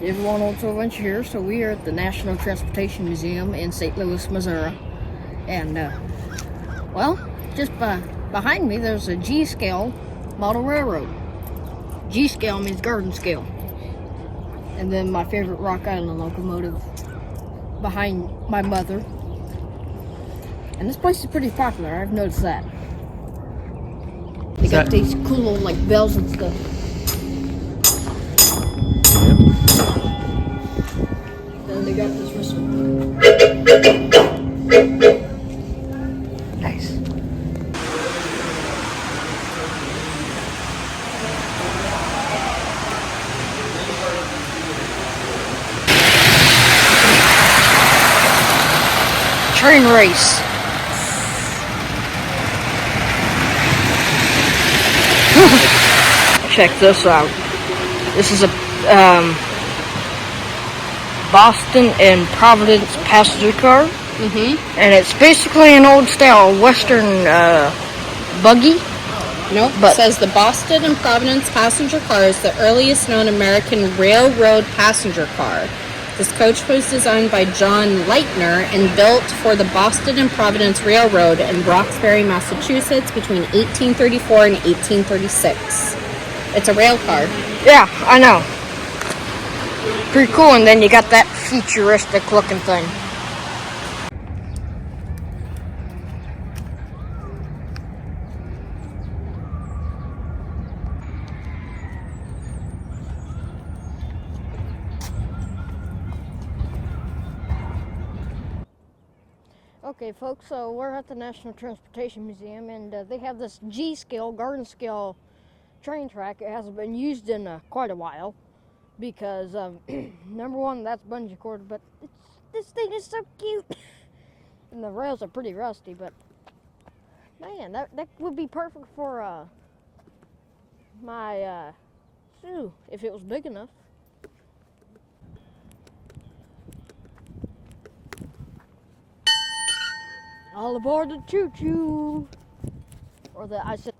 Everyone Auto Adventure here. So we are at the National Transportation Museum in St. Louis, Missouri. And, well, just behind me there's a G-scale model railroad. G-scale means garden scale. And then my favorite Rock Island locomotive behind my mother. And this place is pretty popular, I've noticed that. They got these cool little like bells and stuff. Then they got this whistle. Nice. Train race. Check this out. This is a Boston and Providence passenger car. And it's basically an old style Western buggy. Nope, it says the Boston and Providence passenger car is the earliest known American railroad passenger car. This coach was designed by John Leitner and built for the Boston and Providence Railroad in Roxbury, Massachusetts between 1834 and 1836. It's a rail car. Yeah, I know. Pretty cool, and then you got that futuristic looking thing. Okay, folks, so we're at the National Transportation Museum, and they have this G-scale, garden scale train track. It hasn't been used in quite a while because, number one, that's bungee cord, but this thing is so cute. And the rails are pretty rusty, but man, that would be perfect for my shoe if it was big enough. All aboard the choo-choo! Or I said.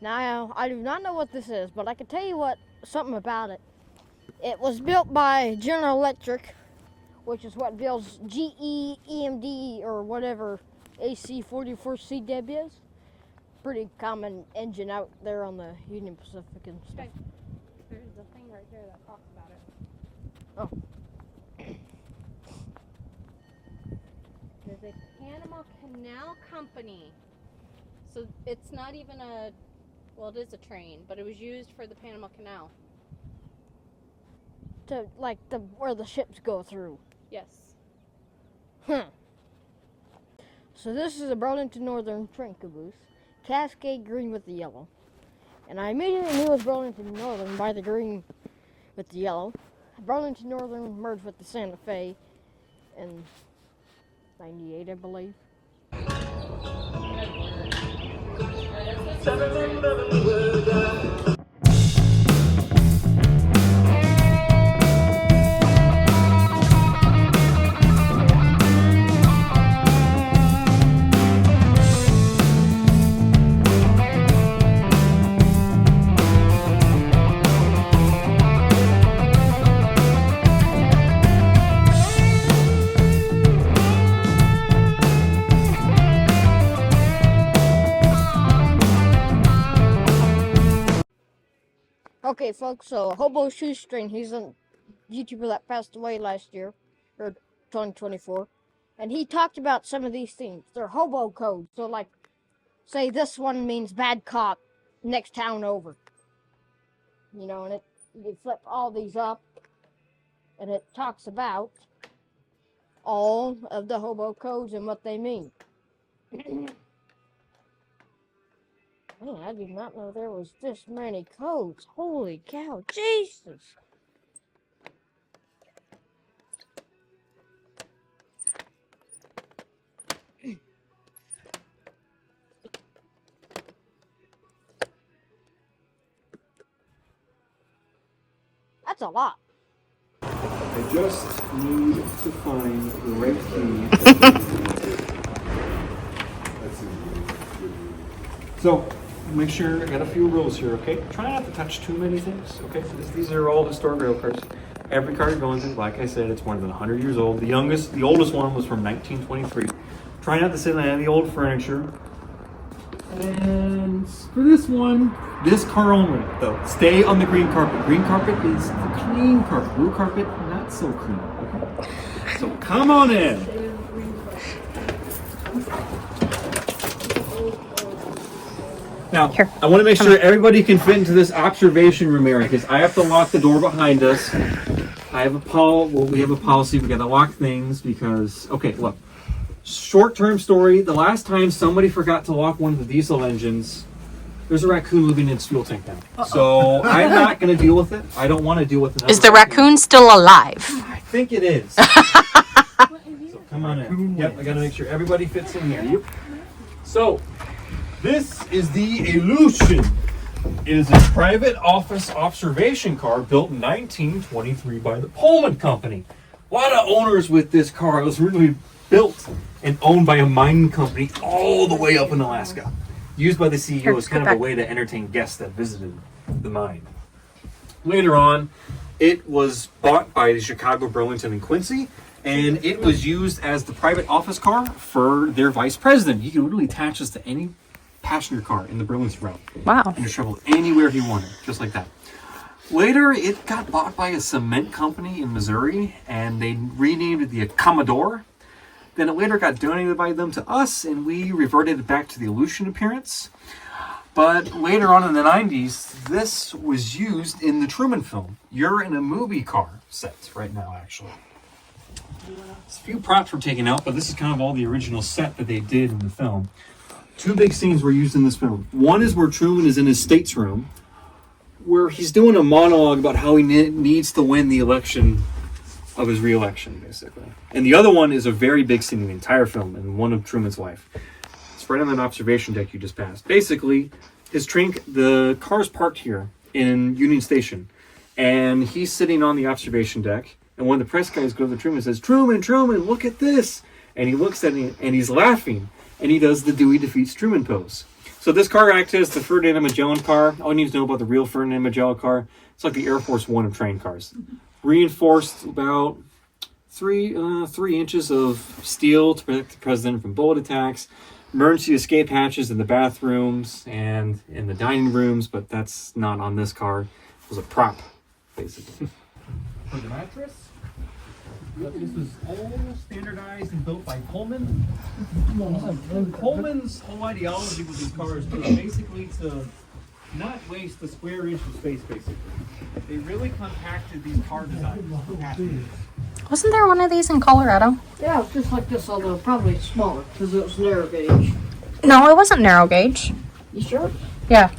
Now, I do not know what this is, but I can tell you something about it. It was built by General Electric, which is what builds GE, EMD, or whatever AC-44CW is. Pretty common engine out there on the Union Pacific and stuff. Okay. There's a thing right there that talks about it. Oh. There's a Panama Canal Company. So it's not even well, it is a train, but it was used for the Panama Canal. To, like, where the ships go through. Yes. So this is a Burlington Northern train caboose. Cascade green with the yellow. And I immediately knew it was Burlington Northern by the green with the yellow. Burlington Northern merged with the Santa Fe in 98, I believe. Okay, folks, so Hobo Shoestring, he's a YouTuber that passed away last year, or 2024, and he talked about some of these things. They're hobo codes, so like, say this one means bad cop, next town over. You know, and you flip all these up, and it talks about all of the hobo codes and what they mean. Man, I did not know there was this many codes. Holy cow, Jesus! That's a lot. I just need to find the right key. So, make sure, I got a few rules here, okay? Try not to touch too many things, okay? These are all historic rail cars. Every car you're going to, like I said, it's more than 100 years old. The oldest one was from 1923. Try not to sit on any old furniture. And for this one, this car only, though, stay on the green carpet. Green carpet is the clean carpet. Blue carpet, not so clean, okay? So come on in. Now, Here. I want to make sure everybody can fit into this observation room area because I have to lock the door behind us. We have a policy. We got to lock things because, okay, look. Short-term story. The last time somebody forgot to lock one of the diesel engines, there's a raccoon living in its fuel tank now. So I'm not going to deal with it. I don't want to deal with it. Is the raccoon still alive? I think it is. So come on in. Yep, I got to make sure everybody fits in here. Yep. So this is the Illusion. It is a private office observation car built in 1923 by the Pullman Company. A lot of owners with this car. It was really built and owned by a mining company all the way up in Alaska. Used by the CEO as kind of a way to entertain guests that visited the mine. Later on, it was bought by the Chicago, Burlington, and Quincy, and it was used as the private office car for their vice president. He could literally attach this to any passenger car in the Burlington route. Wow. And travel anywhere he wanted, just like that. Later, it got bought by a cement company in Missouri, and they renamed it the Commodore. Then it later got donated by them to us, and we reverted it back to the Illusion appearance. But later on in the 90s, this was used in the Truman film. You're in a movie car set right now, actually. A few props were taken out, but this is kind of all the original set that they did in the film. Two big scenes were used in this film. One is where Truman is in his state's room, where he's doing a monologue about how he needs to win the election of his re-election, basically. And the other one is a very big scene in the entire film, and one of Truman's wife. It's right on that observation deck you just passed. Basically, the car's parked here in Union Station, and he's sitting on the observation deck, and one of the press guys goes to Truman and says, Truman, look at this! And he looks at him, and he's laughing, and he does the Dewey defeats Truman pose. So this car acts as the Ferdinand Magellan car. All you need to know about the real Ferdinand Magellan car, it's like the Air Force One of train cars. Reinforced about 3 inches of steel to protect the president from bullet attacks. Emergency escape hatches in the bathrooms and in the dining rooms, but that's not on this car. It was a prop, basically. For the mattress, this was all standardized and built by Pullman. Pullman's whole ideology with these cars was basically to not waste the square inch of space, basically. They really compacted these car designs for passengers. Wasn't there one of these in Colorado? Yeah, it's just like this, although probably smaller because it was narrow gauge. No, it wasn't narrow gauge. You sure? Yeah.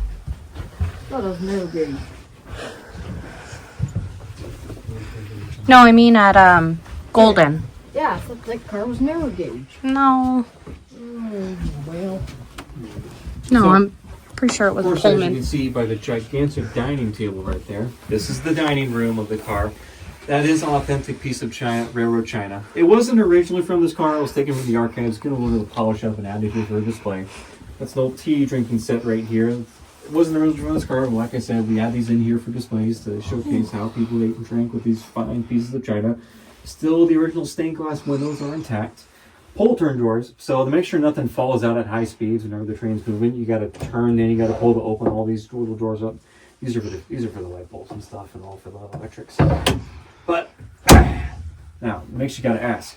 I thought it was narrow gauge. No, I mean at Golden. Yeah, I thought that car was narrow gauge. No. Well. No, So, I'm pretty sure it was of course, as you Pullman. can see by the gigantic dining table right there, this is the dining room of the car. That is an authentic piece of China, railroad china. It wasn't originally from this car. It was taken from the archives, getting a little polish up and added here for display. That's an old tea drinking set right here. It wasn't originally from this car, but like I said, we add these in here for displays to showcase how people ate and drank with these fine pieces of china. Still, the original stained glass windows are intact. Pull turn doors, so to make sure nothing falls out at high speeds whenever the train's moving, you got to turn, then you got to pull to open all these little doors up. These are for the light bulbs and stuff, and all for the electrics. But now, makes you got to ask: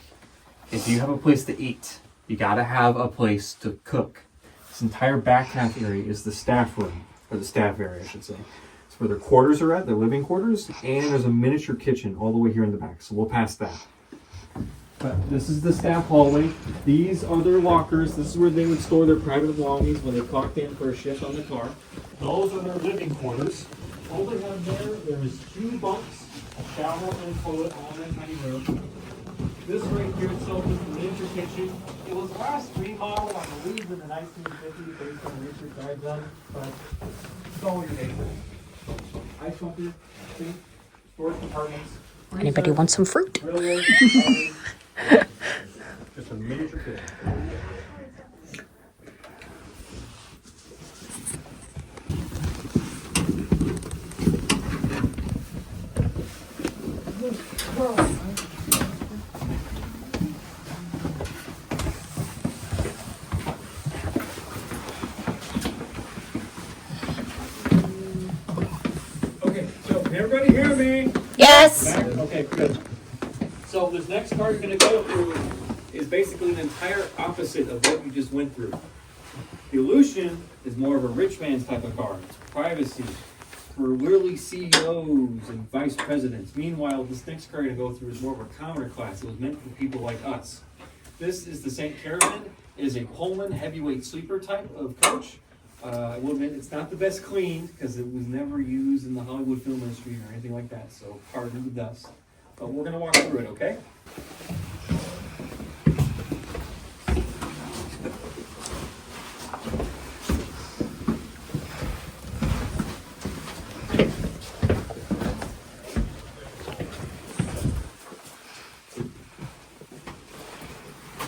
if you have a place to eat, you got to have a place to cook. This entire back half area is the staff room, or the staff area, I should say. It's where their quarters are at, their living quarters, and there's a miniature kitchen all the way here in the back. So we'll pass that. But this is the staff hallway. These are their lockers. This is where they would store their private belongings when they clocked in for a shift on the car. Those are their living quarters. All they have there is 2 bunks, a shower, and a toilet all in that tiny room. This right here itself is the miniature kitchen. It was last remodeled, I believe, in the 1950s based on research I've done, but it's all your neighbors. Ice bunker, sink, storage compartments. Anybody want some fruit? Just a miniature pit. Okay, so can everybody hear me? Yes. Okay, good. So this next car you're going to go through is basically the entire opposite of what you just went through. The Illusion is more of a rich man's type of car. It's privacy for literally CEOs and vice presidents. Meanwhile, this next car you're going to go through is more of a commoner class. It was meant for people like us. This is the St. Caravan. It is a Pullman heavyweight sleeper type of coach. I will admit it's not the best cleaned because it was never used in the Hollywood film industry or anything like that. So pardon the dust. But we're going to walk through it, okay?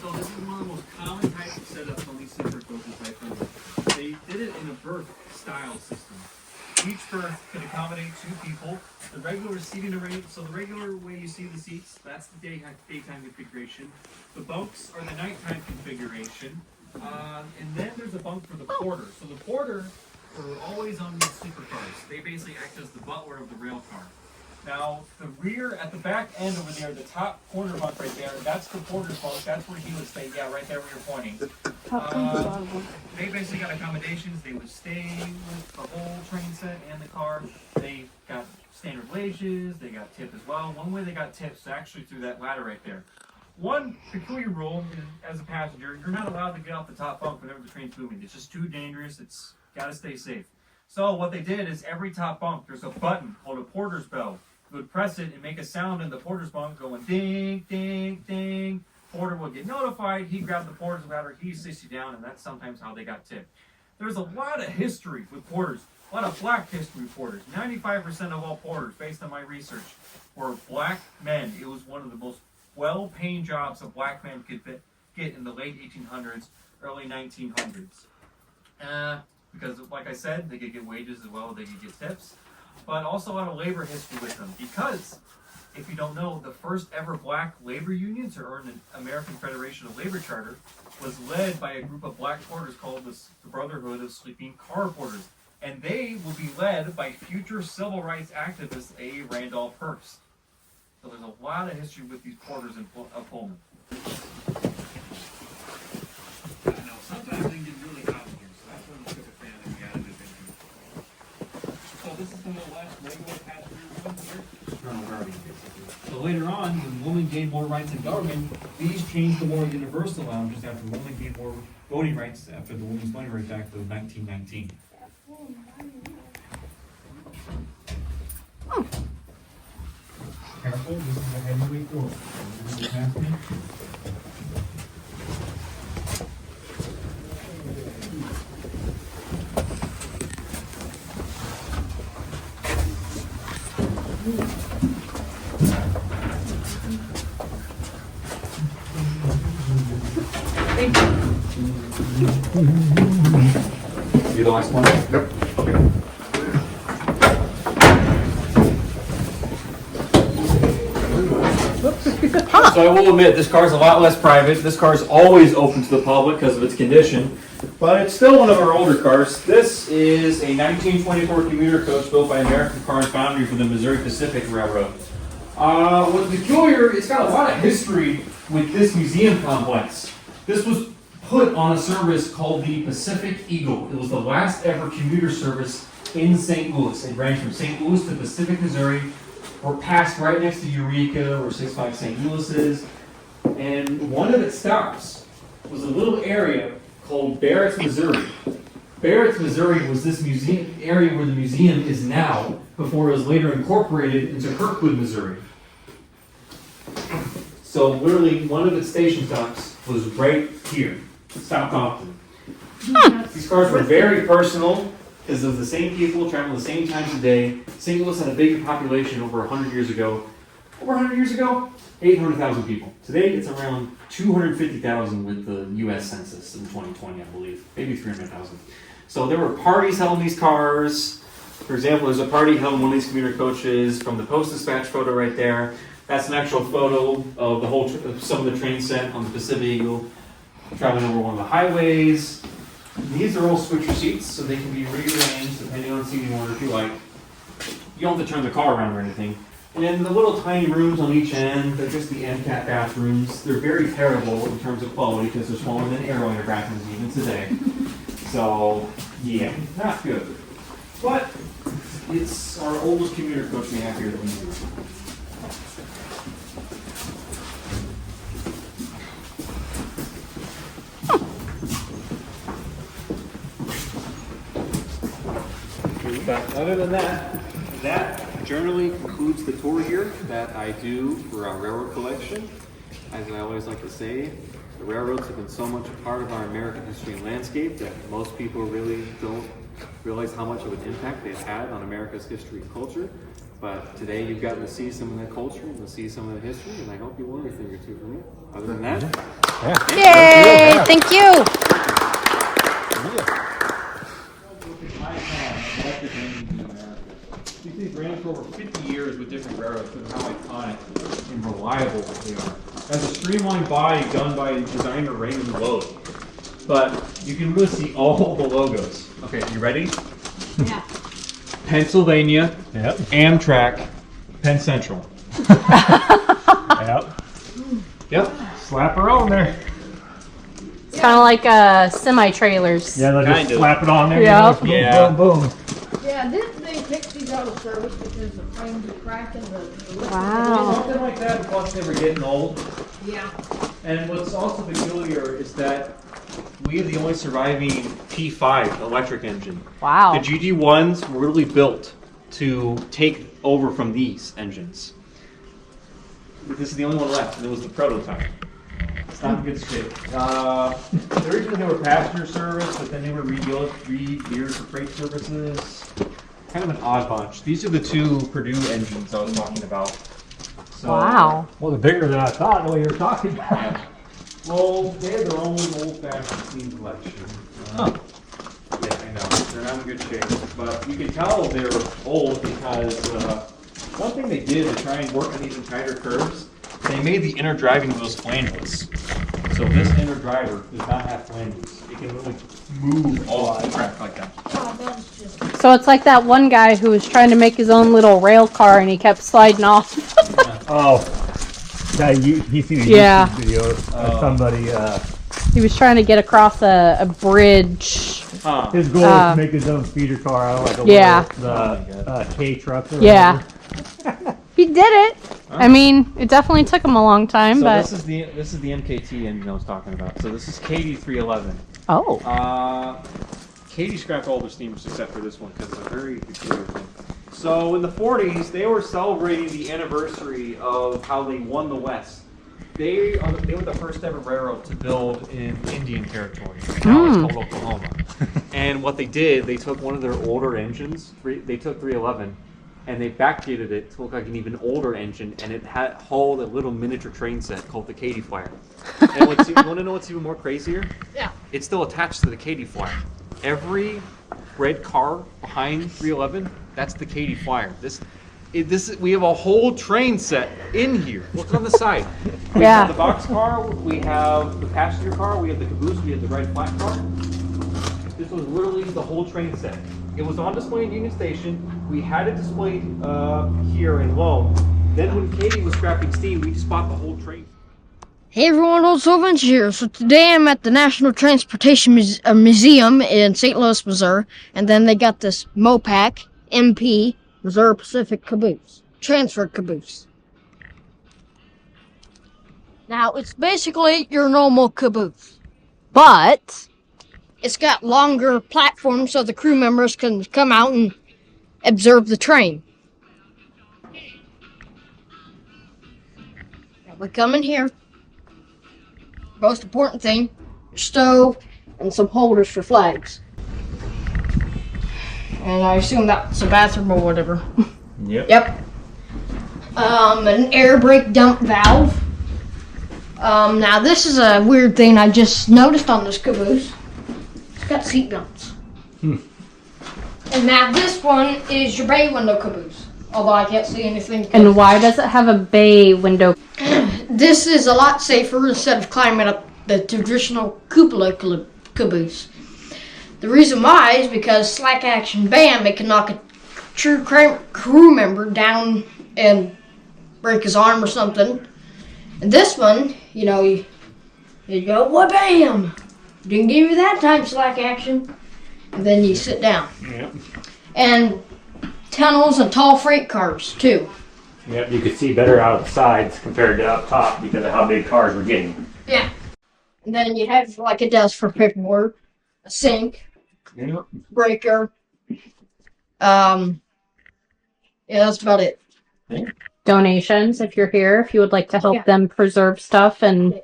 So this is one of the most common types of setups on these sleeper coaches I found. They did it in a berth style system. Each berth can accommodate 2 people. The regular seating arrangement, so the regular way you see the seats, that's the daytime configuration. The bunks are the nighttime configuration. And then there's a bunk for the porter. So the porter are always on these sleeper cars. They basically act as the butler of the rail car. Now, the rear, at the back end over there, the top corner bunk right there, that's the porter's bunk. That's where he would stay. Yeah, right there where you're pointing. They basically got accommodations. They would stay with the whole train set and the car. They got standard wages. They got tip as well. One way they got tips actually through that ladder right there. One peculiar rule is, as a passenger, you're not allowed to get off the top bunk whenever the train's moving. It's just too dangerous. It's got to stay safe. So what they did is every top bunk, there's a button called a porter's bell. You would press it and make a sound in the porter's bunk going ding, ding, ding. Porter would get notified. He'd grab the porter's ladder. He'd sit you down, and that's sometimes how they got tipped. There's a lot of history with porters, a lot of black history with porters. 95% of all porters, based on my research, were black men. It was one of the most well-paying jobs a black man could get in the late 1800s, early 1900s. Because, like I said, they could get wages as well. They could get tips. But also a lot of labor history with them. Because, if you don't know, the first ever black labor union to earn an American Federation of Labor charter was led by a group of black porters called the Brotherhood of Sleeping Car Porters. And they will be led by future civil rights activist A. Randolph Hearst. So there's a lot of history with these porters in Pullman. I know, sometimes they get really hot in here, so that's when we took a fan and we added it in here. So this is the last regular passenger room here. Colonel Garvey, basically. So later on, when women gained more rights in government, these changed to more universal lounges after women gained more voting rights after the Women's Voting Rights Act of 1919. Careful, this is a heavyweight door. You the last one? Yep. Okay. So I will admit, this car is a lot less private. This car is always open to the public because of its condition, but it's still one of our older cars. This is a 1924 commuter coach built by American Car and Foundry for the Missouri Pacific Railroad. What's peculiar, it's got a lot of history with this museum complex. This was put on a service called the Pacific Eagle. It was the last ever commuter service in St. Louis. It ran from St. Louis to Pacific, Missouri. We're passed right next to Eureka, where 65 St. Louis is. And one of its stops was a little area called Barrett's, Missouri. Barrett's, Missouri was this museum area where the museum is now, before it was later incorporated into Kirkwood, Missouri. So literally one of its station stops was right here, South Compton. These cars were very personal because of the same people traveling the same times of day. St. Louis had a bigger population over 100 years ago. over 100 years ago, 800,000 people. Today, it's around 250,000 with the U.S. Census in 2020, I believe. Maybe 300,000. So there were parties held in these cars. For example, there's a party held in one of these commuter coaches from the Post-Dispatch photo right there. That's an actual photo of the whole some of the train set on the Pacific Eagle traveling over one of the highways. These are all switcher seats, so they can be rearranged depending on seating order if you like. You don't have to turn the car around or anything. And then the little tiny rooms on each end, they're just the MCAT bathrooms. They're very terrible in terms of quality because they're smaller than Aero bathrooms even today. So, yeah, not good. But it's our oldest commuter coach we have here that we use. But other than that, that generally concludes the tour here that I do for our railroad collection. As I always like to say, the railroads have been so much a part of our American history and landscape that most people really don't realize how much of an impact they've had on America's history and culture. But today you've gotten to see some of that culture and to see some of the history, and I hope you learned a thing or two from it. Other than that, Yay! Thank you. These things ran for over 50 years with different railroads because of how iconic and reliable they are. As a streamlined body done by designer Raymond Lowe. But you can really see all the logos. Okay, you ready? Yeah. Pennsylvania, Yep. Amtrak, Penn Central. Yep. Yep. Slap her on there. It's kind of like semi-trailers. Yeah, they'll Kind just of. slap it on there. Yep. Boom, Yeah. boom, boom. Yeah, didn't they pick these out of service because the frames are cracking the Wow. Something like that, plus they were getting old. Yeah. And what's also peculiar is that we are the only surviving P5 electric engine. Wow. The GG1s were really built to take over from these engines. This is the only one left, and it was the prototype. It's not in good shape. Originally they were passenger service, but then they were re-geared for freight services. Kind of an odd bunch. These are the two Purdue engines I was talking about. So, Wow. Well, they're bigger than I thought, the way you were talking about. Yeah. Well, they have their own old-fashioned steam collection. Yeah, I know. They're not in good shape. But you can tell they're old because one thing they did to try and work on even tighter curves, they made the inner driving wheels flangeless. So this inner driver does not have flanges. It can really move all the track like that. Oh, that's just. So it's like that one guy who was trying to make his own little rail car and he kept sliding off. Oh, that he's seen a Yeah. YouTube video of somebody. He was trying to get across a bridge. Huh. His goal was to make his own feeder car out of like a Yeah. little, K truck. Or Yeah. whatever. He did it. I mean, it definitely took him a long time, So but this is the MKT engine I was talking about. So this is KD311. oh, Katie scrapped all their steamers except for this one because it's a very peculiar thing. So in the 40s, they were celebrating the anniversary of how they won the West. They were the first ever railroad to build in Indian Territory. Now it's called Oklahoma. And what they did, they took one of their older engines, they took 311, and they backdated it to look like an even older engine, and it hauled a little miniature train set called the Katy Flyer. And you want to know what's even more crazier? Yeah. It's still attached to the Katy Flyer. Every red car behind 311, that's the Katy Flyer. We have a whole train set in here. Look on the side. We Yeah. have the box car, we have the passenger car, we have the caboose, we have the red flat car. This was literally the whole train set. It was on display in Union Station. We had it displayed here in Lowell. Then when Katie was scrapping steam, we just bought the whole train. Hey everyone, Old Sylvan's here. So today I'm at the National Transportation Museum in St. Louis, Missouri. And then they got this MOPAC MP, Missouri Pacific caboose, transfer caboose. Now, it's basically your normal caboose, but it's got longer platforms so the crew members can come out and observe the train. Now we come in here. Most important thing, your stove and some holders for flags. And I assume that's a bathroom or whatever. Yep. Yep. an air brake dump valve. Now this is a weird thing I just noticed on this caboose. It's got seat belts. And now this one is your bay window caboose. Although I can't see anything. And why does it have a bay window? This is a lot safer instead of climbing up the traditional cupola caboose. The reason why is because slack action bam, it can knock a true crew member down and break his arm or something. And this one, you know, you go, what bam! Didn't give you that time slack action. And then you sit down. Yep. And tunnels and tall freight cars too. Yep, you could see better out of the sides compared to up top because of how big cars were getting. Yeah. And then you have like a desk for paperwork, a sink, Yep. breaker. Yeah, that's about it. Donations, if you're here, if you would like to help them preserve stuff and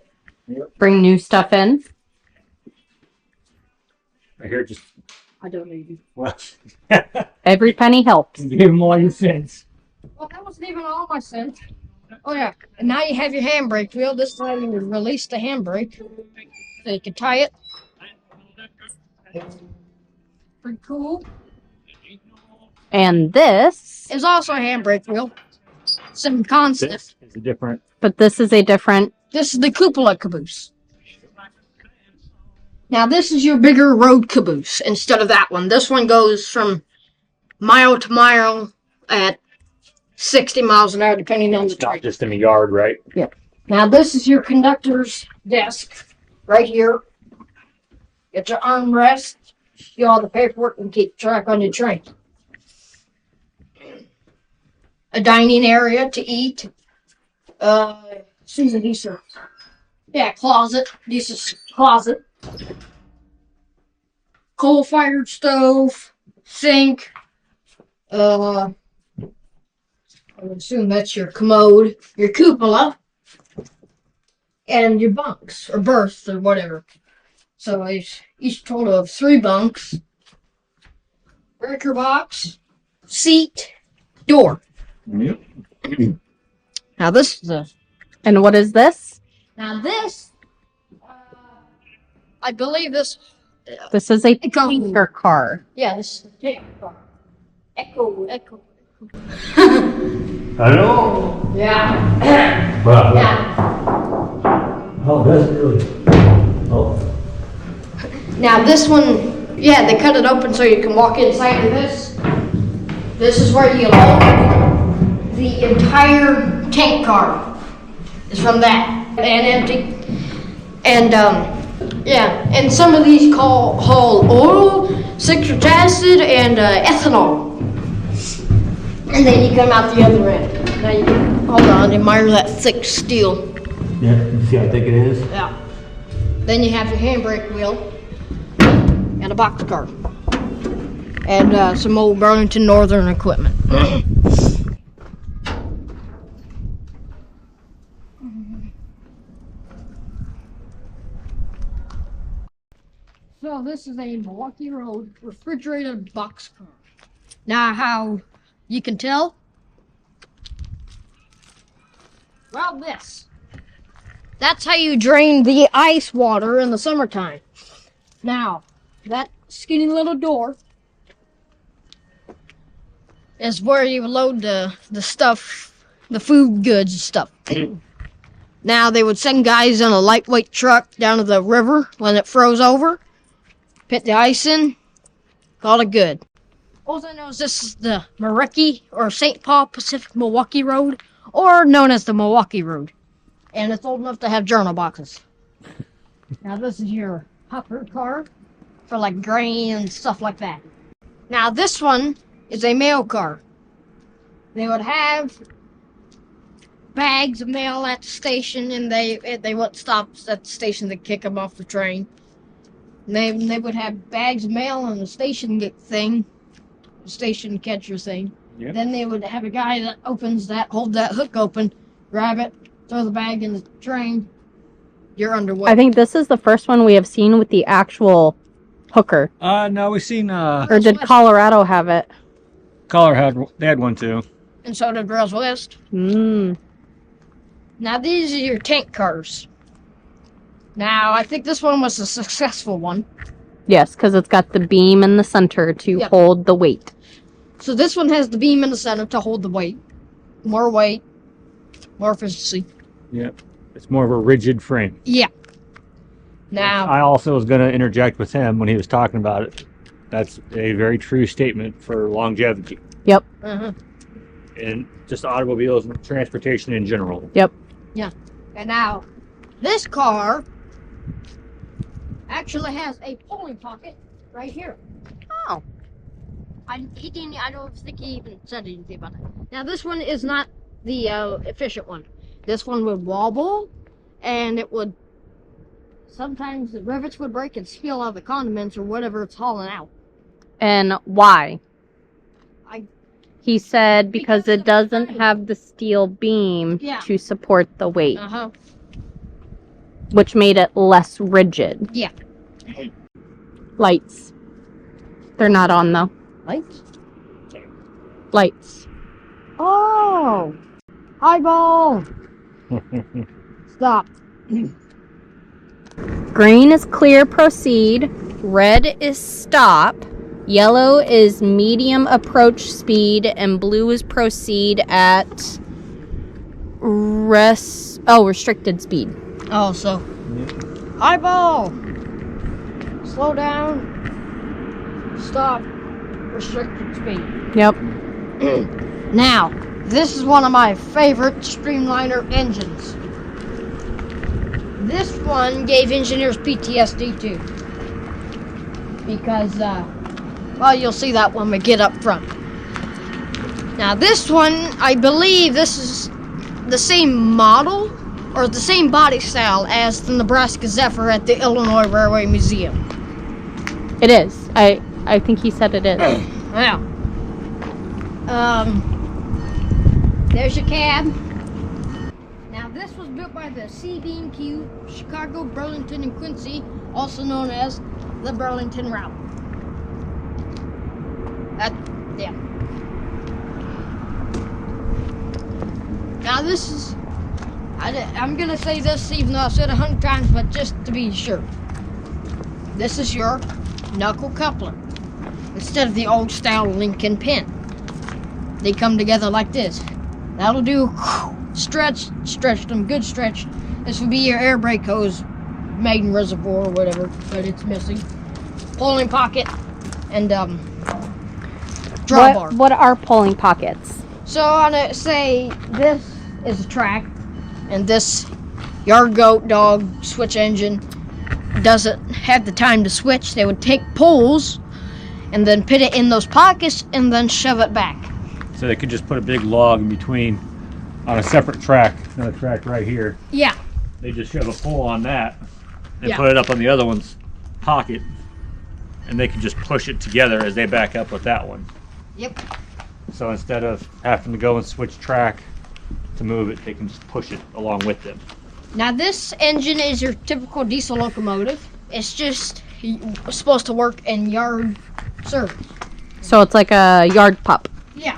bring new stuff in. I hear just. I donated. Well, Every penny helps. give them all your cents. Well, that wasn't even all my cents. Oh yeah, and now you have your handbrake wheel. This time you release the handbrake, so you can tie it. Pretty cool. And this, It's also a handbrake wheel. Same concept. This is a different. but this is a different. This is the cupola caboose. Now this is your bigger road caboose instead of that one. This one goes from mile to mile at 60 miles an hour depending on the It's not train. just in the yard, right? Now this is your conductor's desk right here. Get your armrest, get all the paperwork and keep track on your train. A dining area to eat. Susan, these are, yeah, closet. This is closet. Coal-fired stove, sink. I would assume that's your commode, your cupola, and your bunks or berths or whatever. So each total of 3 bunks, breaker box, seat, door. Yep. Now this is a. And what is this? Now this, I believe this. This is a Echo. tanker car. Yeah, this is a tanker car. Echo. Hello. Yeah. Wow. Yeah. Oh, that's really. Oh. Now this one, yeah, they cut it open so you can walk inside of this. This is where you load the entire tank car. Is from that and empty. And yeah, and some of these haul oil, citric acid, and ethanol. And then you come out the other end. Now you can, hold on, admire that thick steel. Yeah, you see how thick it is? Yeah. Then you have your handbrake wheel and a box car. And some old Burlington Northern equipment. So this is a Milwaukee Road refrigerated box car. Now how you can tell? Well, that's how you drain the ice water in the summertime. Now, that skinny little door is where you load the stuff, the food goods and stuff. Now, they would send guys in a lightweight truck down to the river when it froze over, put the ice in, call it good. All I know is this is the Merricky or St. Paul Pacific Milwaukee Road, or known as the Milwaukee Road. And it's old enough to have journal boxes. Now this is your hopper car for like grain and stuff like that. Now this one is a mail car. They would have bags of mail at the station, and they wouldn't stop at the station to kick them off the train. And they would have bags of mail on the station thing, the station catcher thing. Yep. Then they would have a guy that opens that, hold that hook open, grab it, throw the bag in the train. You're underway. I think this is the first one we have seen with the actual hooker. No, we've seen, Or did Colorado have it? Collar they had one too. and so did Rails West. Mm. Now, these are your tank cars. Now, I think this one was a successful one. Yes, because it's got the beam in the center to Yep. hold the weight. So this one has the beam in the center to hold the weight. More weight, more efficiency. Yep. It's more of a rigid frame. Yeah. Now, I also was going to interject with him when he was talking about it. That's a very true statement for longevity Yep. and just automobiles and transportation in general. Yep. and now, this car actually has a polling pocket right here. Oh. I don't think he even said anything about it. Now, this one is not the efficient one. This one would wobble, and it would, sometimes the rivets would break and spill out the condiments or whatever it's hauling out. And why? I- He said because Because it of the doesn't frame. have the steel beam Yeah. to support the weight, Uh-huh. which made it less rigid. Yeah. Lights. They're not on though. Lights? Lights. Oh! Eyeball! Stop. Green is clear, proceed. Red is stop. Yellow is medium approach speed. And blue is proceed at restricted speed. Oh, so. Eyeball! Slow down. Stop. Restricted speed. Yep. Now, this is one of my favorite Streamliner engines. This one gave engineers PTSD too. Because, well, you'll see that when we get up front. Now, this one, I believe this is the same model or the same body style as the Nebraska Zephyr at the Illinois Railway Museum. It is. I think he said it is. Now, there's your cab. Now, this was built by the C&Q, Chicago, Burlington, and Quincy, also known as the Burlington Route. Yeah. Now, this is, I'm gonna say this even though I've said it 100 times, but just to be sure. This is your knuckle coupler instead of the old style Lincoln pin. They come together like this. That'll do stretch them, good stretch. This would be your air brake hose, maiden reservoir or whatever, but it's missing. Polling pocket and drawbar. What are polling pockets? So I'm gonna say this is a track, and this yard goat dog switch engine doesn't have the time to switch. They would take poles and then put it in those pockets and then shove it back. So they could just put a big log in between on a separate track, another track right here. Yeah. They just shove a pole on that and Yeah. put it up on the other one's pocket, and they can just push it together as they back up with that one. Yep. So instead of having to go and switch track to move it, they can just push it along with them. Now this engine is your typical diesel locomotive. It's just supposed to work in yard service. So it's like a yard pup. Yeah.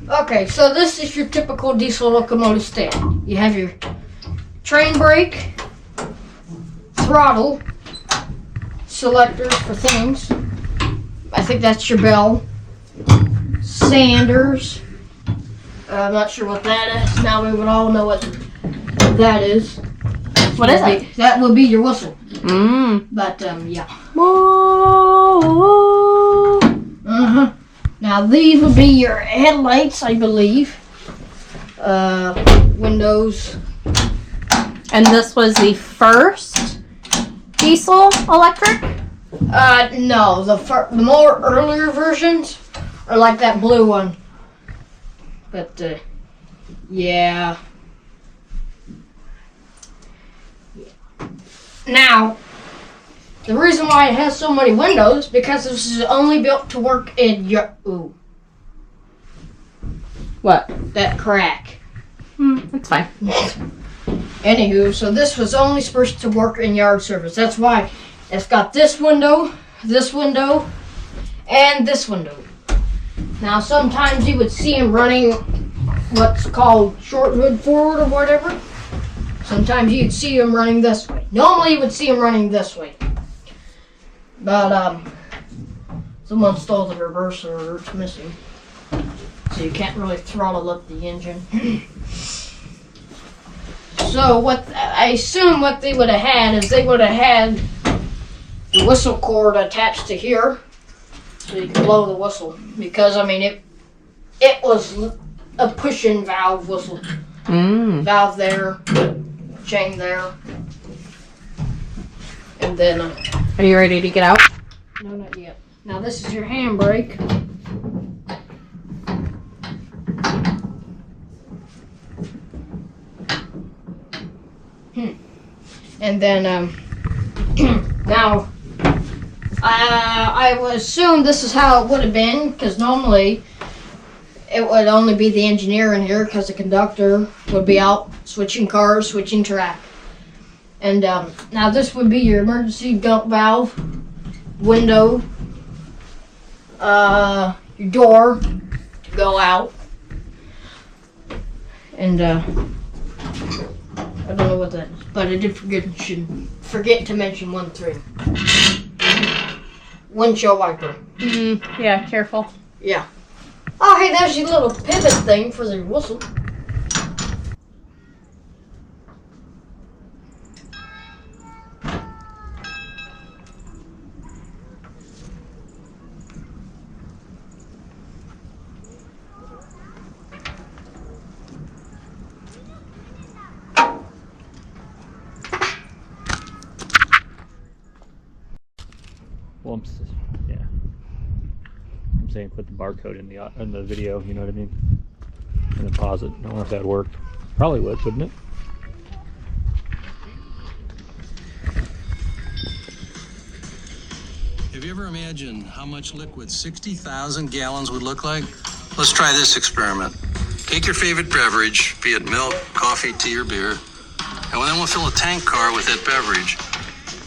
Okay, so this is your typical diesel locomotive stand. You have your train brake, throttle, selectors for things. I think that's your bell. Sanders. I'm not sure what that is. Now we would all know what that is. What is it? That would be your whistle. Mmm. But, yeah. Whoa. Uh-huh. Now these would be your headlights, I believe. Windows. And this was the first diesel electric? No, the more earlier versions are like that blue one. But, yeah. Now, the reason why it has so many windows because this is only built to work in your What? That crack. That's fine. Anywho, so this was only supposed to work in yard service. That's why it's got this window, and this window. Now, sometimes you would see him running what's called short hood forward or whatever. Sometimes you'd see him running this way. Normally, you would see him running this way. But, someone stole the reverser or it's missing. So you can't really throttle up the engine. So what I assume what they would have had is they would have had the whistle cord attached to here, so you can blow the whistle. Because I mean it was a push-in valve whistle. Valve there, chain there, and then. Are you ready to get out? No, not yet. Now this is your handbrake. And then, now, I would assume this is how it would have been, because normally it would only be the engineer in here, because the conductor would be out switching cars, switching track. And now this would be your emergency dump valve, window, your door to go out, and I don't know what that is, but I did forget to mention 1-3. Windshield wiper. Yeah, careful. Yeah. Oh, hey, there's your little pivot thing for the whistle. Well, yeah. I'm saying put the barcode in the video. You know what I mean? And then pause it. I don't know if that worked. Probably would, wouldn't it? Have you ever imagined how much liquid 60,000 gallons would look like? Let's try this experiment. Take your favorite beverage, be it milk, coffee, tea, or beer, and then we'll fill a tank car with that beverage.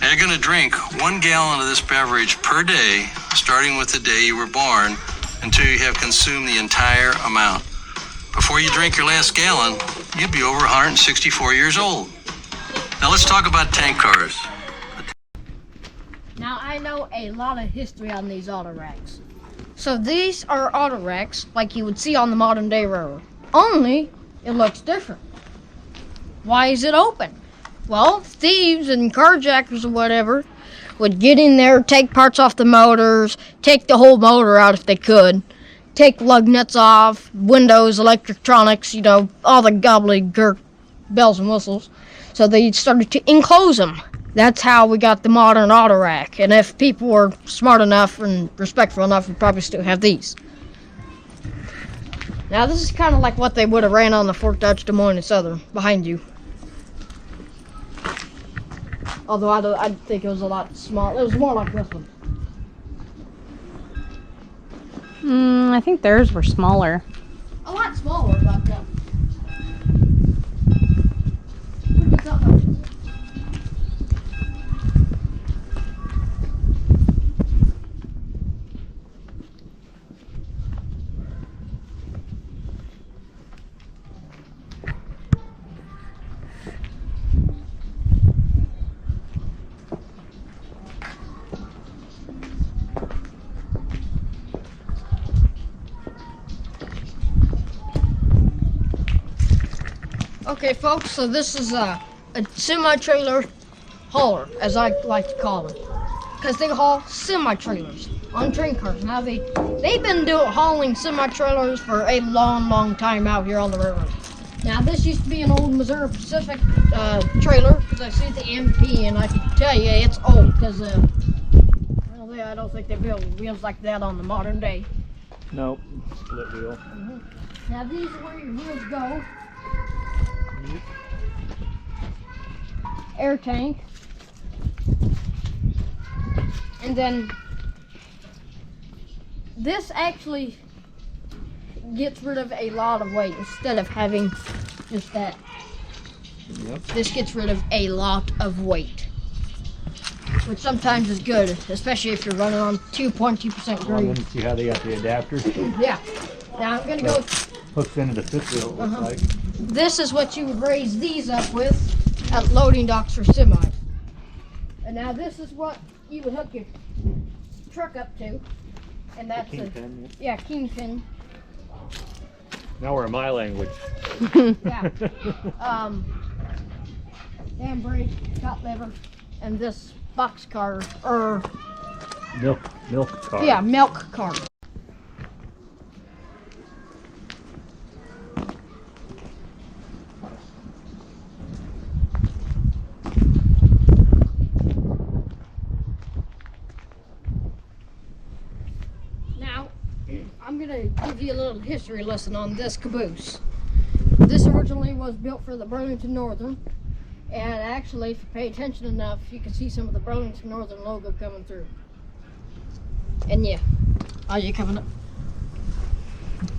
Now you're going to drink 1 gallon of this beverage per day, starting with the day you were born, until you have consumed the entire amount. Before you drink your last gallon, you'd be over 164 years old. Now let's talk about tank cars. Now I know a lot of history on these auto racks. So these are auto racks like you would see on the modern day railroad. Only it looks different. Why is it open? Well, thieves and carjackers or whatever would get in there, take parts off the motors, take the whole motor out if they could, take lug nuts off, windows, electronics, you know, all the gobbledygook bells and whistles. So they started to enclose them. That's how we got the modern auto rack. And if people were smart enough and respectful enough, we'd probably still have these. Now this is kind of like what they would have ran on the Fort Dodge Des Moines and Southern behind you. Although I think it was a lot smaller. It was more like this one. I think theirs were smaller. A lot smaller, but okay, folks, so this is a semi-trailer hauler, as I like to call them, because they haul semi-trailers on train cars. Now they've been hauling semi-trailers for a long time out here on the railroad. Now this used to be an old Missouri Pacific trailer, because I see the MP, and I can tell you it's old, because well, I don't think they build wheels like that on the modern day. Nope. Split wheel. Now these are where your wheels go. Air tank, and then this actually gets rid of a lot of weight instead of having just that. Yep. This gets rid of a lot of weight, which sometimes is good, especially if you're running on 2.2% Well, grade. then see how they got the adapter. Yeah. Now I'm gonna go. Hooks into the fifth wheel, it looks like. This is what you would raise these up with at loading docks for semis. And now this is what you would hook your truck up to, and that's Kingpin. yeah, kingpin. Now we're in my language. Yeah. Handbrake, top lever, and this box car, or Milk car. yeah, milk car. Now, I'm gonna give you a little history lesson on this caboose. This originally was built for the Burlington Northern, and actually, if you pay attention enough, you can see some of the Burlington Northern logo coming through. And yeah, are you coming up?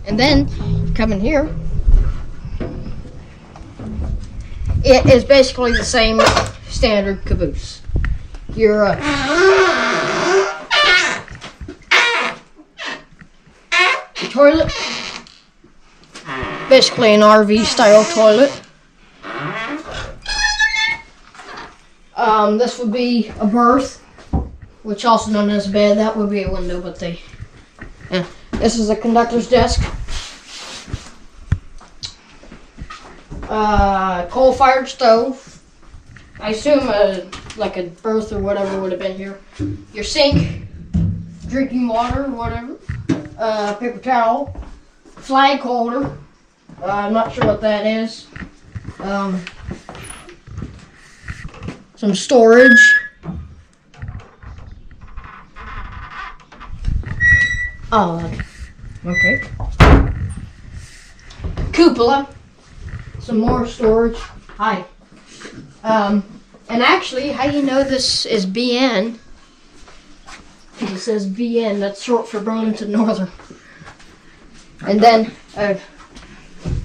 And then, coming here, it is basically the same standard caboose. Your toilet, basically an RV style toilet. This would be a berth, which also known as a bed. That would be a window, but yeah. This is a conductor's desk. Coal-fired stove. I assume like a berth or whatever would have been here. Your sink, drinking water, whatever. Paper towel, flag holder. I'm not sure what that is. Some storage. Oh, okay. Cupola. Some more storage. Hi. And actually, how you know this is BN? It says BN. That's short for Burlington Northern. And then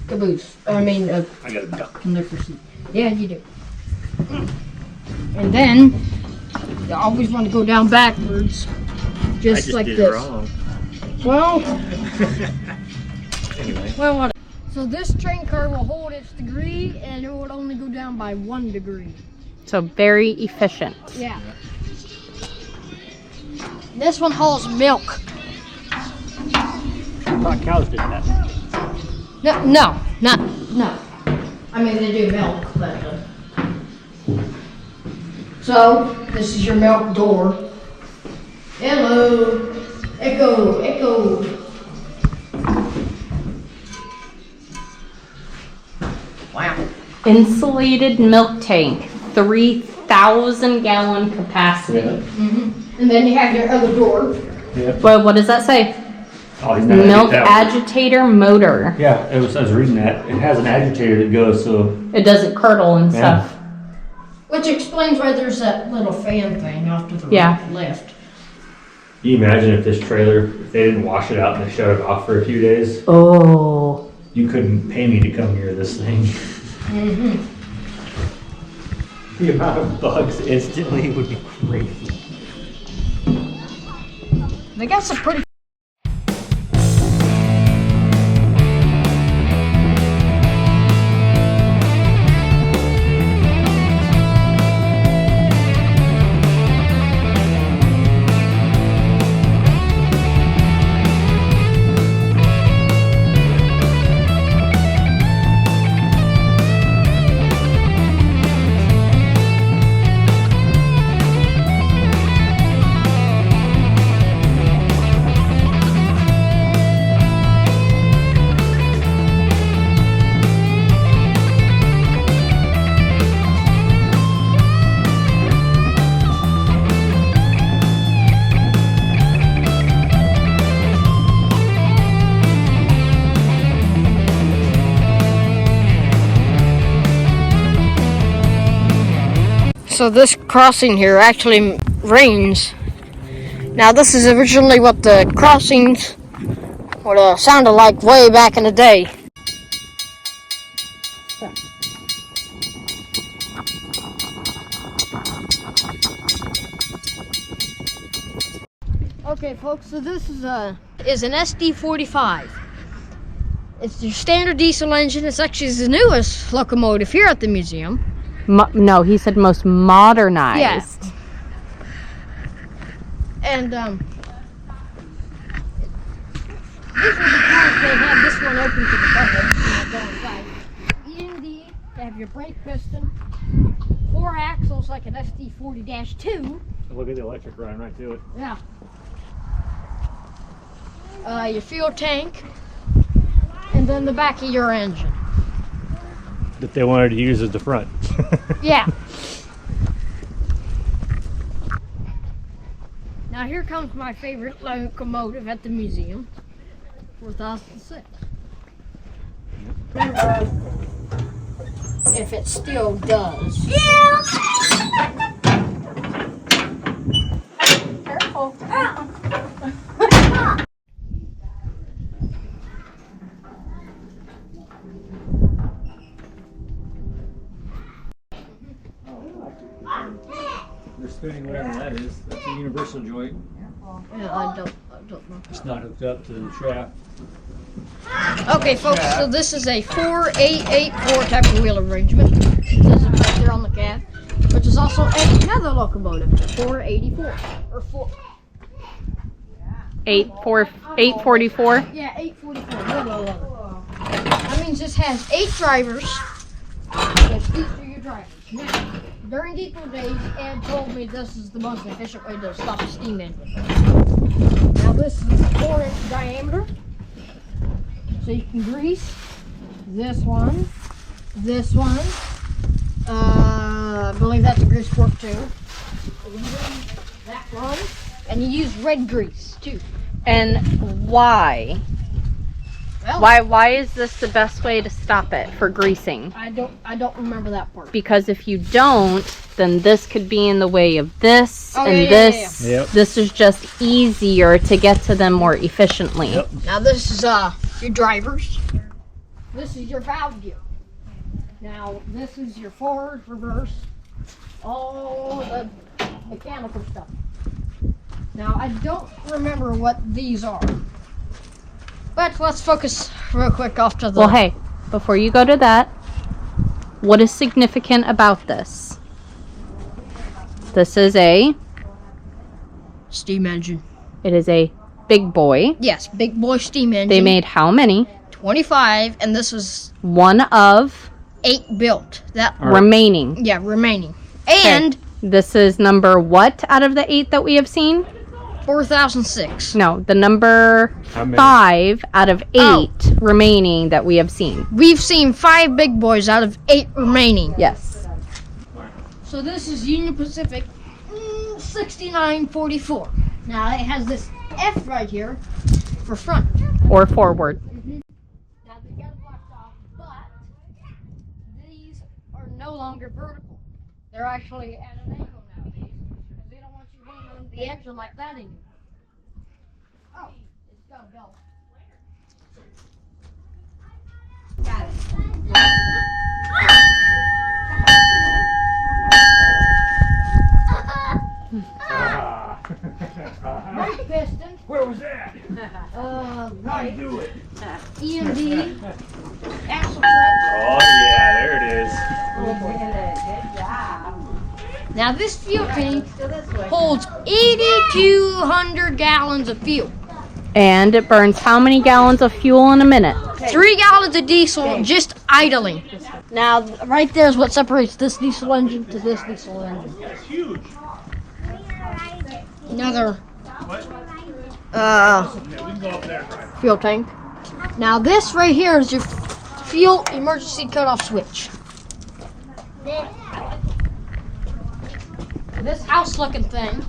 caboose. I mean, I got a duck. conductor seat. Yeah, you do. And then you always want to go down backwards, just like did this. It wrong. Well, Anyway. well, what? So this train car will hold its degree, and it would only go down by 1 degree. So very efficient. Yeah. This one hauls milk. I thought cows did that. No. I mean, they do milk, but. So, this is your milk door. Hello. Echo. Wow. Insulated milk tank, 3,000 gallon capacity. Mm-hmm. And then you have your other door. Yeah. Well, what does that say? Oh, he's not Milk that agitator motor. Yeah, I was reading that. It has an agitator that goes so. It doesn't curdle and Yeah. stuff. Which explains why there's that little fan thing off to the Yeah. left. Can you imagine if this trailer, if they didn't wash it out and they shut it off for a few days? Oh. You couldn't pay me to come near this thing. Mm-hmm. The amount of bugs instantly would be crazy. They got some pretty. So this crossing here actually rains. Now this is originally what the crossings what it sounded like way back in the day. Okay, folks, so this is an SD45. It's your standard diesel engine. It's actually the newest locomotive here at the museum. No, he said most modernized. Yeah. And usually they have this one open to the public. Go inside. END, they have your brake piston, 4 axles like an SD40-2. Look at the electric running right to it. Yeah. Your fuel tank, and then the back of your engine. That they wanted to use as the front. Yeah. Now here comes my favorite locomotive at the museum, 4006. If it still does. Yeah. Careful. They're spinning whatever that is. That's a universal joint. Yeah, I don't know. It's not hooked up to the shaft. Okay, folks, so this is a 4884 type of wheel arrangement. It says it right there on the cab, which is also another locomotive, 484 or 4. 844. Yeah, 844. That means this has 8 drivers. Yes, these are your drivers. Now, during depot days, Ed told me this is the most efficient way to stop a steam engine. Now this is 4-inch diameter, so you can grease this one, I believe that's a grease fork too, that one, and you use red grease too. And why? Well, Why is this the best way to stop it for greasing? I don't remember that part. Because if you don't, then this could be in the way of this and yeah, this. yeah. Yep. This is just easier to get to them more efficiently. Yep. Now this is your drivers. This is your valve gear. Now this is your forward, reverse, all the mechanical stuff. Now I don't remember what these are, but let's focus real quick off to the. Well, hey, before you go to that, what is significant about this? This is a steam engine. It is a big boy. Yes, big boy steam engine. They made how many? 25, and this was One of 8 built. That remaining. yeah, remaining. And This is number what out of the 8 that we have seen? 4006. No, the number How many? 5 out of 8 Oh. remaining that we have seen. We've seen 5 big boys out of 8 remaining. Yes. So this is Union Pacific 6944. Now it has this F right here for front. Or forward. Now they got it blocked off, but these are no longer vertical. They're actually at an angle nowadays because they don't want you running on the engine like that anymore. Oh, it's got a belt. Got it. Brake piston. Where was that? How you do it? EMD. Axle track. Oh yeah, there it is. Now this fuel tank holds 8,200 gallons of fuel. And it burns how many gallons of fuel in a minute? 3 gallons of diesel just idling. Now right there is what separates this diesel engine to this diesel engine. That's huge. Another Yeah, we can go up there. fuel tank. Now this right here is your fuel emergency cutoff switch. This house-looking thing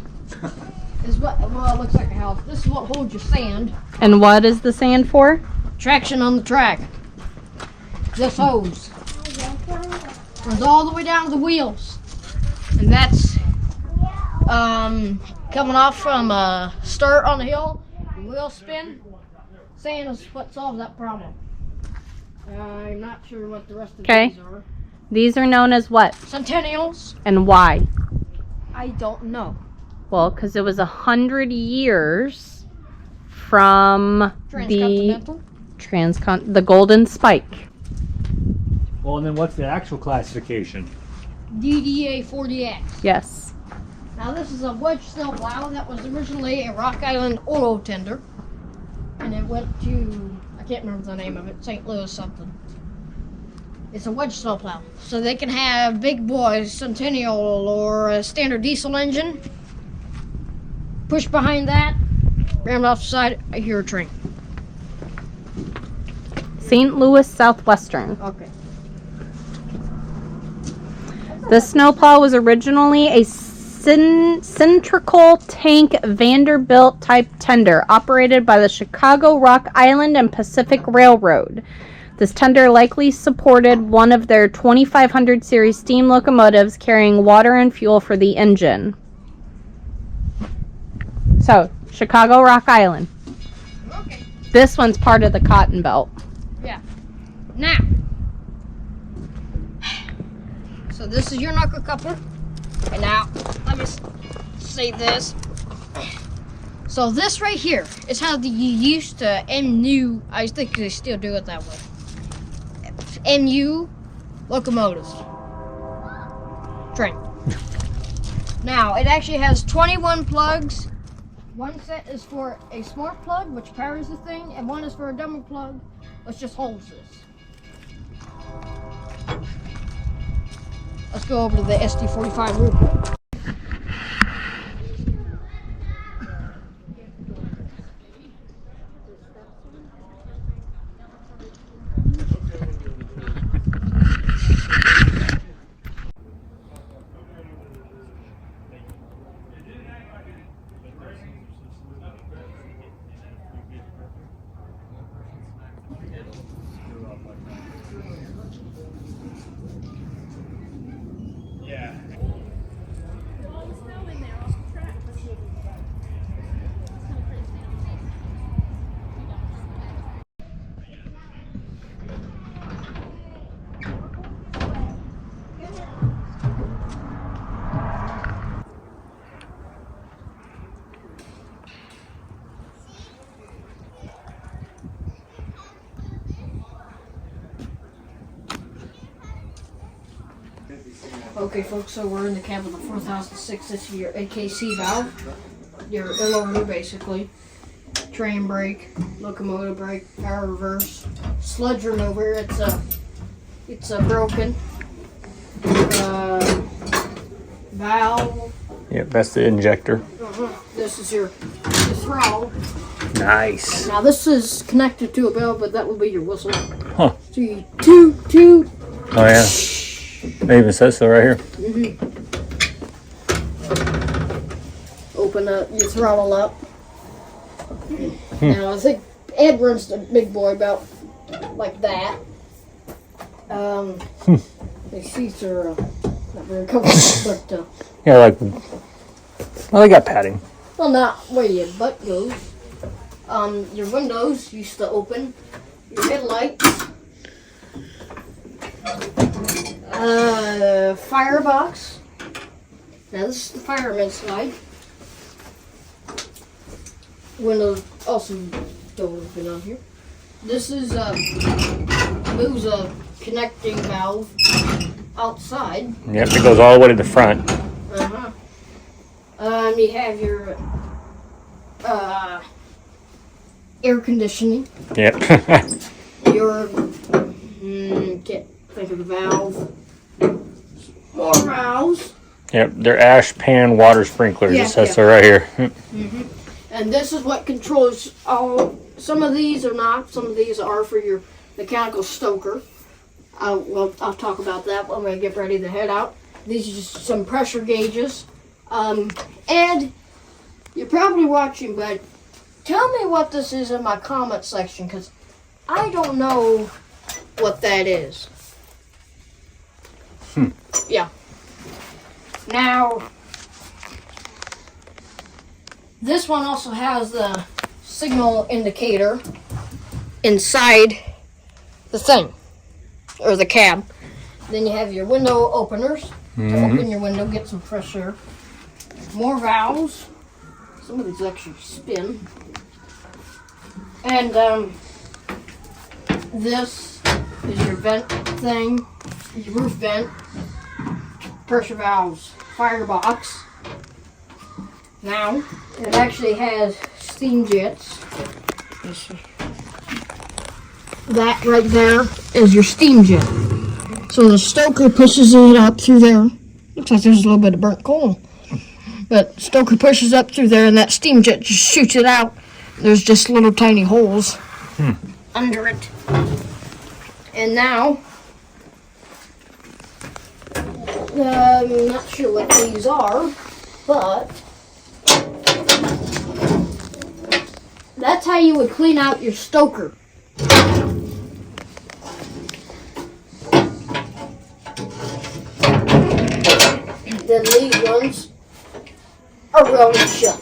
is what, well, it looks like a house. This is what holds your sand. And what is the sand for? Traction on the track. This hose goes all the way down to the wheels, and that's coming off from a start on the hill, wheel spin, saying is what solves that problem. I'm not sure what the rest of Okay. these are. These are known as what? Centennials? And why? I don't know. Well, because it was 100 years from the Transcontinental? golden spike. Well, and then what's the actual classification? DDA 40X. Yes. Now this is a wedge snowplow that was originally a Rock Island oil tender. And it went to, I can't remember the name of it, St. Louis something. It's a wedge snowplow. So they can have big boys, Centennial or a standard diesel engine. Push behind that, rammed off the side, I hear a train. St. Louis Southwestern. Okay. The snowplow was originally a cylindrical tank Vanderbilt type tender operated by the Chicago, Rock Island, and Pacific Railroad. This tender likely supported one of their 2500 series steam locomotives carrying water and fuel for the engine. So, Chicago, Rock Island. Okay. This one's part of the Cotton Belt. Yeah. Now. So this is your knuckle coupler. And now, let me say this. So this right here is how you used to MU, I think they still do it that way. MU locomotives. Train. Now, it actually has 21 plugs. One set is for a smart plug, which powers the thing, and one is for a dumber plug, which just holds this. Let's go over to the SD45 real quick. Okay, folks, so we're in the cab of the 4006. This is your AKC valve, your LRU basically. Train brake, locomotive brake, power reverse, sludge remover. It's a broken valve. Yep, that's the injector. This is your throttle. Nice. Now this is connected to a bell, but that will be your whistle. Huh. So you toot. Oh yeah. It even says so right here. Open your throttle up. Now I think Ed runs the big boy about like that. The seats are not very comfortable, but Yeah, like, well, they got padding. well, not where your butt goes. Your windows used to open. Your headlights. Firebox. Now this is the fireman's slide. Windows also don't open on here. This is moves a connecting valve outside. Yep, it goes all the way to the front. You have your air conditioning. Yep. Your can't think of the valve. More valves. Yep, they're ash pan water sprinklers. Yeah, It says yeah. so right here. And this is what controls all. Some of these are not. Some of these are for your mechanical stoker. I'll talk about that when we get ready to head out. These are just some pressure gauges. Ed, you're probably watching, but tell me what this is in my comment section, because I don't know what that is. Yeah. Now, this one also has the signal indicator. inside the thing, or the cab. Then you have your window openers to open your window, get some fresh air. More valves. Some of these actually spin. And this is your vent thing, your roof vent, pressure valves, firebox. Now, it actually has steam jets. That right there is your steam jet. So the stoker pushes it up through there. Looks like there's a little bit of burnt coal. But stoker pushes up through there and that steam jet just shoots it out. There's just little tiny holes under it. And now, I'm not sure what these are, but that's how you would clean out your stoker. Then these ones are welded shut.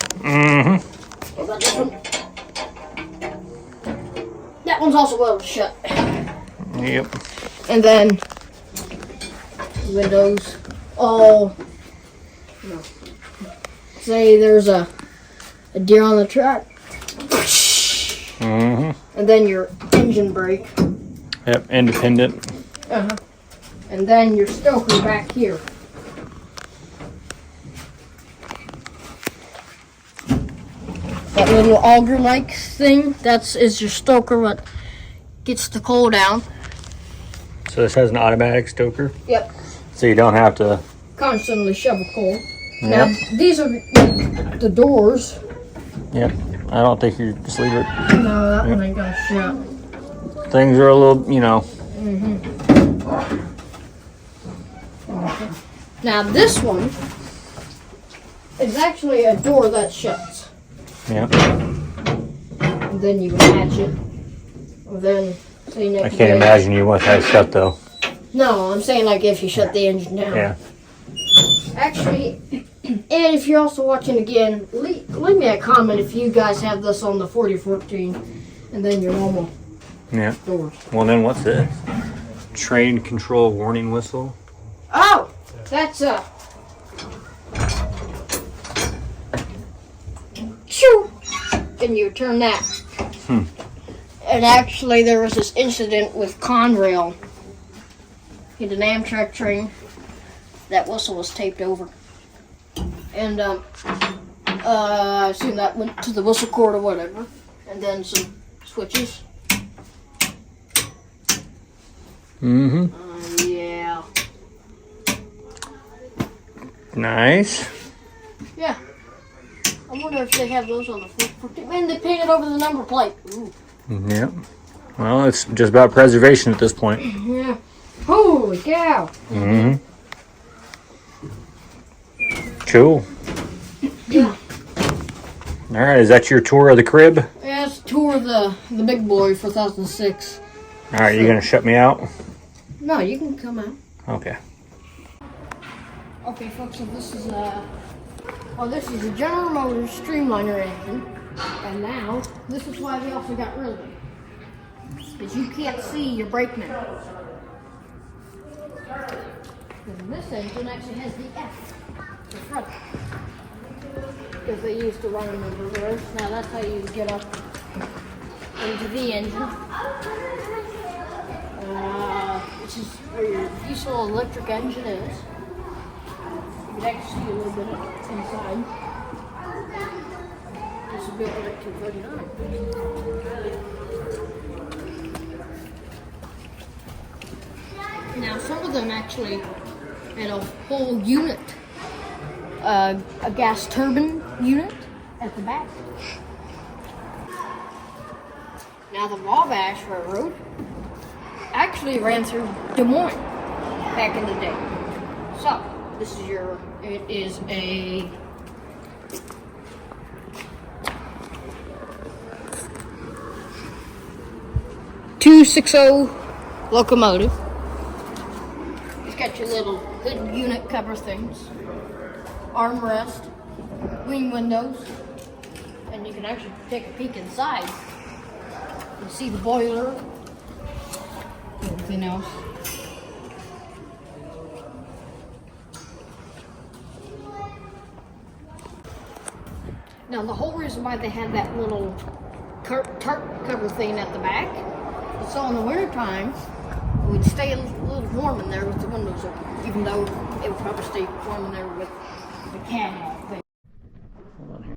What about this one? That one's also welded shut. Yep. And then windows all, say there's a deer on the track. And then your engine brake. Yep, independent. And then your stoker back here. That little auger-like thing, is your stoker what gets the coal down. So this has an automatic stoker? Yep. So you don't have to Constantly shovel coal. Yep. Now, these are the doors. Yep. I don't think you just leave it. No, that one ain't gonna shut. Things are a little, Now, this one is actually a door that shuts. Yep. And then you attach it. And then, say next I can't imagine you want that shut though. No, I'm saying like if you shut the engine down. Yeah. Actually, and if you're also watching again, leave me a comment if you guys have this on the 4014 and then your normal doors. Well, then what's this? Train control warning whistle. Oh, that's shoo, and you turn that. And actually, there was this incident with Conrail. Hit an Amtrak train. That whistle was taped over. And I assume that went to the whistle cord or whatever. And then some switches. Yeah. Nice. Yeah. I wonder if they have those on the 414. Man, they painted over the number plate. Ooh. Yep. Well, it's just about preservation at this point. Yeah. Holy cow. Cool. Yeah. All right, is that your tour of the crib? Yeah, it's a tour of the big boy for 2006. All right, you gonna shut me out? No, you can come out. Okay. Okay, folks, so this is a General Motors Streamliner engine. And now, this is why we also got rid of it. Because you can't see your brake man. And this engine actually has the F, the front. Because they used to run them in reverse. Now that's how you get up into the engine. Which is where your diesel electric engine is. You can actually see a little bit inside. This is built like 239. Now some of them actually had a whole unit, a gas turbine unit at the back. Now the Wabash Railroad actually ran through Des Moines back in the day. So this is it is a .260 locomotive. It's got your little hood unit cover things, armrest, wing windows, and you can actually take a peek inside. You see the boiler, everything else. Now the whole reason why they had that little tarp cover thing at the back, so in the winter time, it would stay a little warm in there with the windows open, even though it would probably stay warm in there with the can thing. Hold on here.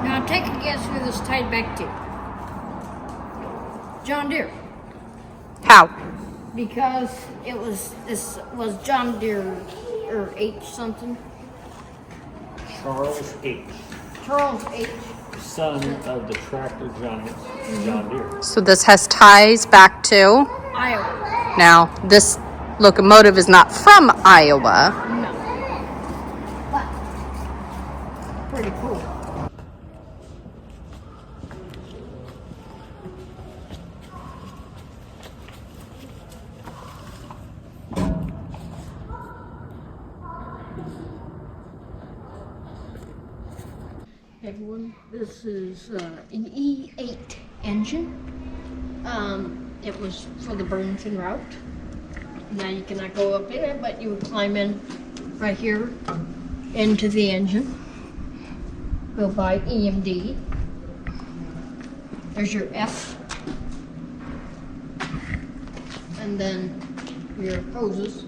Now take a guess who this tied back to. John Deere. How? Because this was John Deere or H something. Charles H., Charles H. son of the tractor giant John Deere. So this has ties back to. Iowa. Now, this locomotive is not from Iowa. No. But pretty cool. Everyone, this is an E8 engine. It was for the Burlington route. Now you cannot go up in it, but you would climb in right here into the engine. Built by EMD. There's your F. And then your hoses.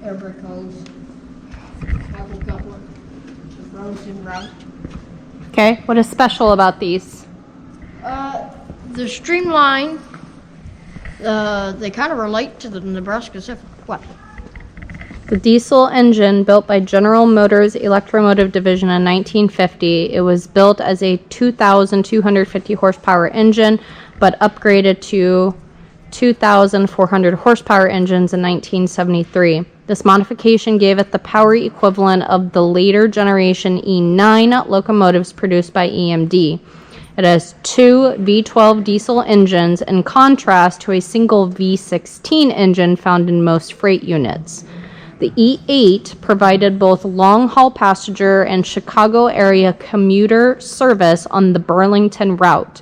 Air brake hose. Apple coupler. The Burlington route. Okay, what is special about these? The streamline, they kind of relate to the Nebraska Pacific. What? The diesel engine built by General Motors Electromotive Division in 1950. It was built as a 2,250 horsepower engine, but upgraded to 2,400 horsepower engines in 1973. This modification gave it the power equivalent of the later generation E9 locomotives produced by EMD. It has two V12 diesel engines in contrast to a single V16 engine found in most freight units. The E8 provided both long-haul passenger and Chicago area commuter service on the Burlington route.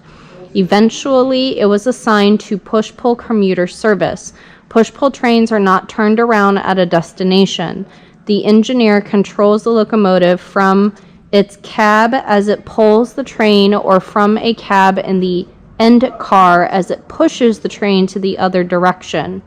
Eventually, it was assigned to push-pull commuter service. Push-pull trains are not turned around at a destination. The engineer controls the locomotive from its cab as it pulls the train or from a cab in the end car as it pushes the train to the other direction.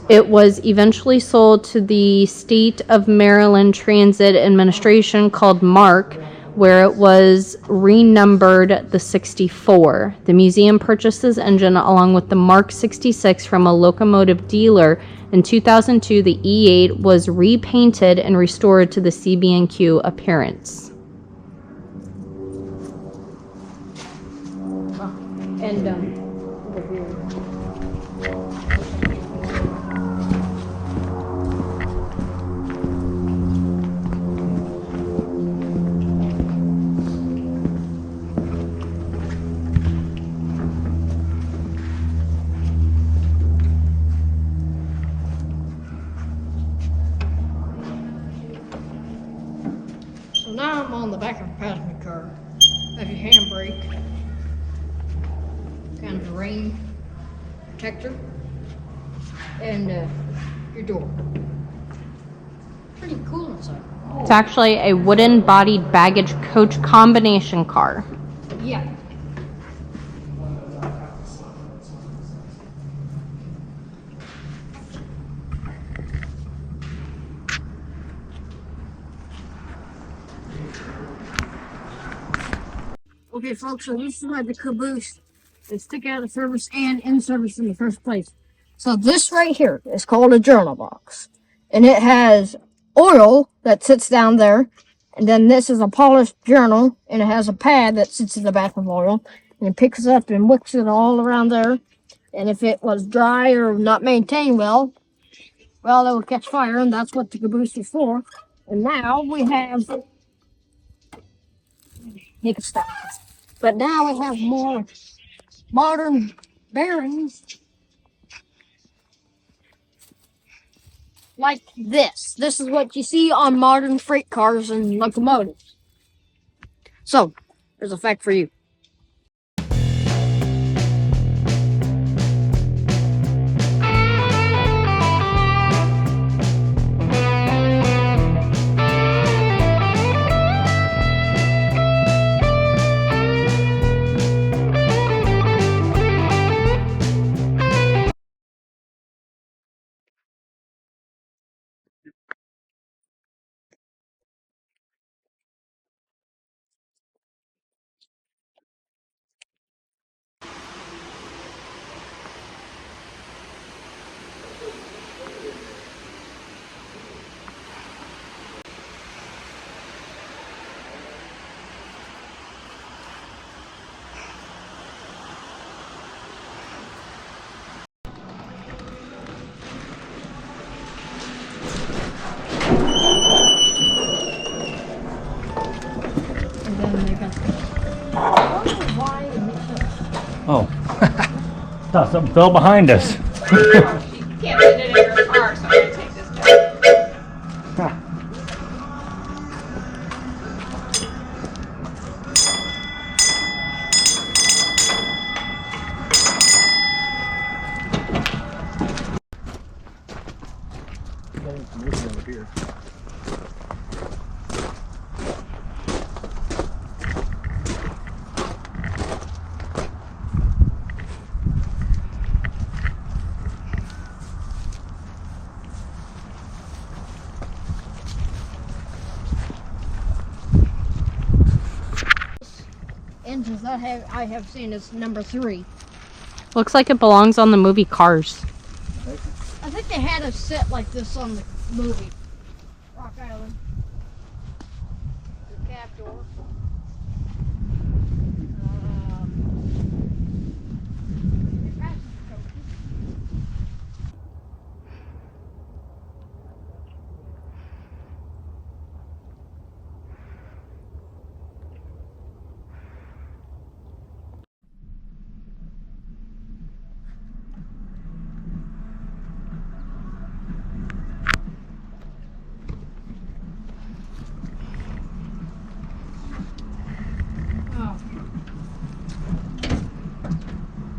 It was eventually sold to the State of Maryland Transit Administration called MARC, where it was renumbered the 64. The museum purchased this engine along with the Mark 66 from a locomotive dealer. In 2002, the E8 was repainted and restored to the CB&Q appearance. And over here. So now I'm on the back of a passenger car. Have your handbrake, kind of a rain protector, and your door. Pretty cool inside. It's actually a wooden-bodied baggage coach combination car. Yeah. Okay, folks, so this is why the caboose is took out of service and in service in the first place. So this right here is called a journal box. And it has oil that sits down there. And then this is a polished journal. And it has a pad that sits in the back of oil. And it picks it up and wicks it all around there. And if it was dry or not maintained well, it would catch fire. And that's what the caboose is for. And now we have... You can stop. But now we have more modern bearings like this. This is what you see on modern freight cars and locomotives. So, there's a fact for you. And then they got Oh. Thought something fell behind us. You can't fit it in your car, so I'm going to take this down. engines that I have seen is number 3. Looks like it belongs on the movie Cars. I think they had a set like this on the movie Rock Island. The cab door.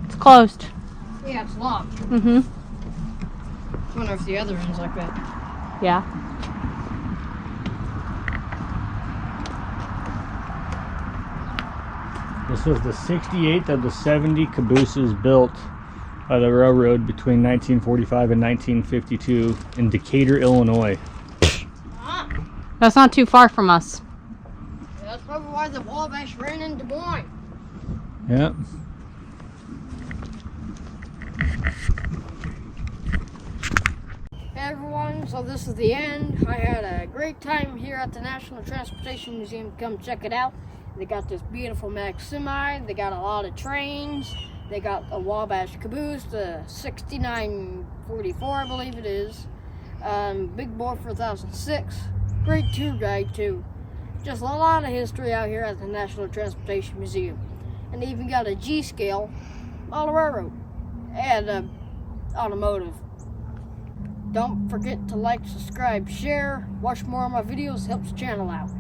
It's closed. Yeah, it's locked. Mm-hmm. I wonder if the other end's like that. Yeah. This was the 68th of the 70 cabooses built by the railroad between 1945 and 1952 in Decatur, Illinois. That's not too far from us. Yeah, that's probably why the Wabash ran in Des Moines. Yep. Hey everyone, so this is the end. I had a great time here at the National Transportation Museum. Come check it out. They got this beautiful Mack Semi. They got a lot of trains. They got a Wabash caboose, the 6944, I believe it is. Big Boy 4006. Great tour guide too. Just a lot of history out here at the National Transportation Museum. And they even got a G scale on the railroad and automotive. Don't forget to like, subscribe, share, watch more of my videos, helps the channel out.